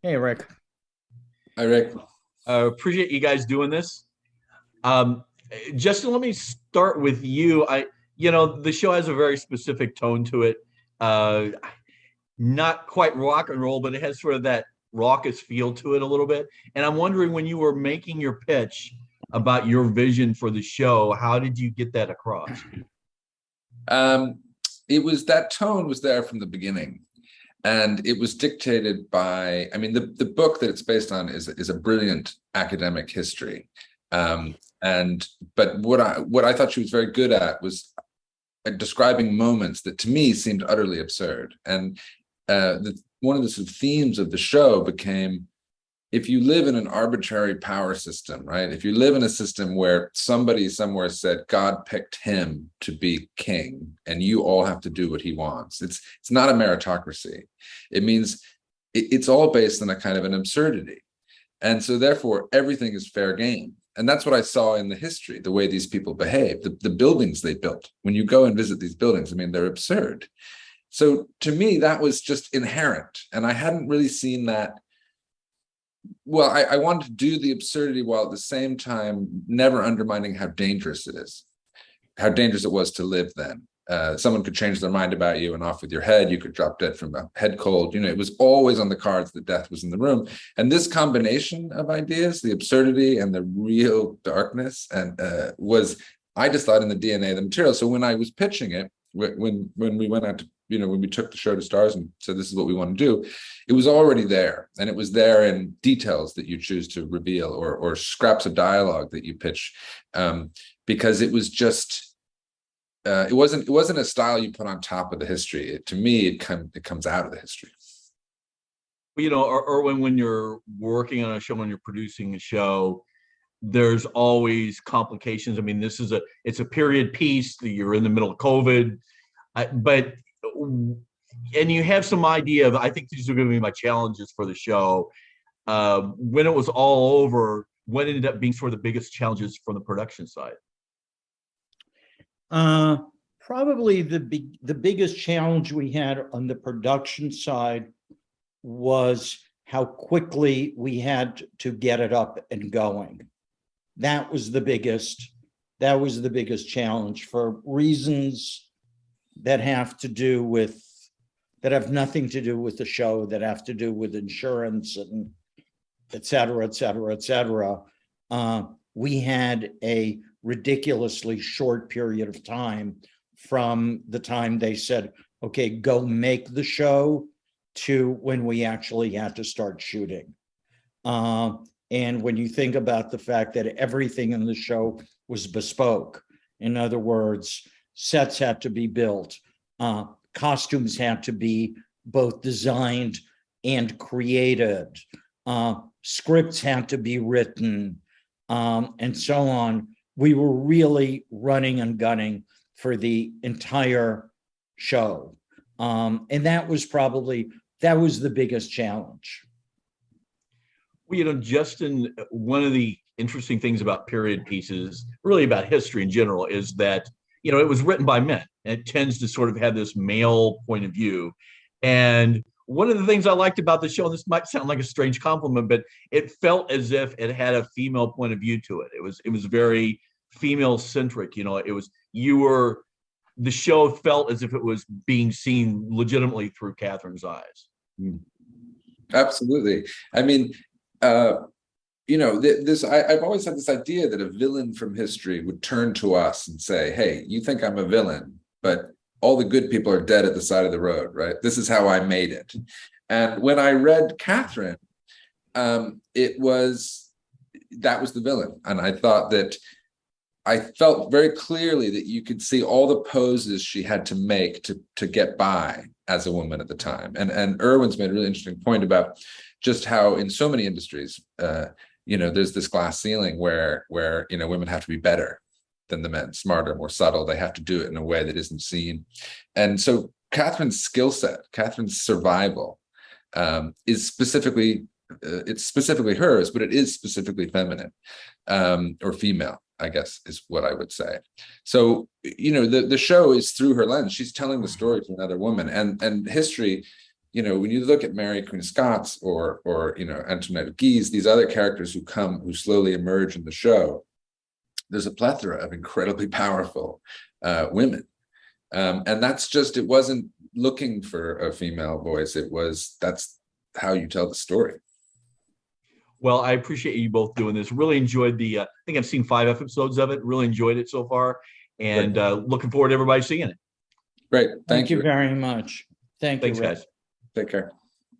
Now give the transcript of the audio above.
Hey, Rick. Hi, Rick. Appreciate you guys doing this. Um, Justin, let me start with you. The show has a very specific tone to it. Uh, Not quite rock and roll, but it has sort of that raucous feel to it a little bit. And I'm wondering, when you were making your pitch about your vision for the show, how did you get that across? Um, it was that tone was there from the beginning, and it was dictated by. I mean, the book that it's based on is a brilliant academic history, and but what I thought she was very good at was describing moments that to me seemed utterly absurd. And one of the sort of themes of the show became, if you live in an arbitrary power system, right? If you live in a system where somebody somewhere said God picked him to be king and you all have to do what he wants, it's not a meritocracy. It means it's all based on a kind of an absurdity. And so therefore everything is fair game. And that's what I saw in the history, the way these people behave, the buildings they built. When you go and visit these buildings, I mean, they're absurd. So to me, that was just inherent. And I hadn't really seen that. Well, I wanted to do the absurdity while at the same time never undermining how dangerous it is, how dangerous it was to live then. Someone could change their mind about you and off with your head. You could drop dead from a head cold. It was always on the cards that death was in the room. And this combination of ideas, the absurdity and the real darkness, and I just thought in the DNA of the material. So when I was pitching it, when we went out to, when we took the show to stars and said, this is what we want to do, it was already there. And it was there in details that you choose to reveal, or scraps of dialogue that you pitch, because it was just, it wasn't a style you put on top of the history. To me, it comes out of the history. Erwin, when you're working on a show, when you're producing a show, there's always complications. I mean, it's a period piece that you're in the middle of COVID, and you have some idea of, I think these are going to be my challenges for the show. When it was all over, what ended up being sort of the biggest challenges from the production side? Probably the biggest challenge we had on the production side was how quickly we had to get it up and going. That was the biggest challenge, for reasons that have nothing to do with the show, that have to do with insurance and et cetera, et cetera, et cetera. We had a ridiculously short period of time from the time they said, okay, go make the show, to when we actually had to start shooting. And when you think about the fact that everything in the show was bespoke, in other words, sets had to be built, costumes had to be both designed and created, scripts had to be written, and so on. We were really running and gunning for the entire show. And that was the biggest challenge. Well, Justin, one of the interesting things about period pieces, really about history in general, is that, it was written by men. And it tends to sort of have this male point of view. And one of the things I liked about the show, and this might sound like a strange compliment, but it felt as if it had a female point of view to it. It was very female centric. The show felt as if it was being seen legitimately through Catherine's eyes. Absolutely. I mean, I've always had this idea that a villain from history would turn to us and say, hey, you think I'm a villain, but all the good people are dead at the side of the road, right? This is how I made it. And when I read Catherine, that was the villain. And I felt very clearly that you could see all the poses she had to make to get by as a woman at the time. And Erwin's made a really interesting point about just how in so many industries, there's this glass ceiling where women have to be better than the men, smarter, more subtle. They have to do it in a way that isn't seen. And so Catherine's skill set, Catherine's survival, is specifically hers, but it is specifically feminine, or female, I guess is what I would say. So, the show is through her lens. She's telling the story to another woman, and history, you know, when you look at Mary Queen of Scots or you know, Antoinette of Guise, these other characters who slowly emerge in the show, there's a plethora of incredibly powerful women. And that's just, it wasn't looking for a female voice. That's how you tell the story. Well, I appreciate you both doing this. Really enjoyed I think I've seen 5 episodes of it. Really enjoyed it so far. And looking forward to everybody seeing it. Great. Thank you very much. Thanks, guys. Take care.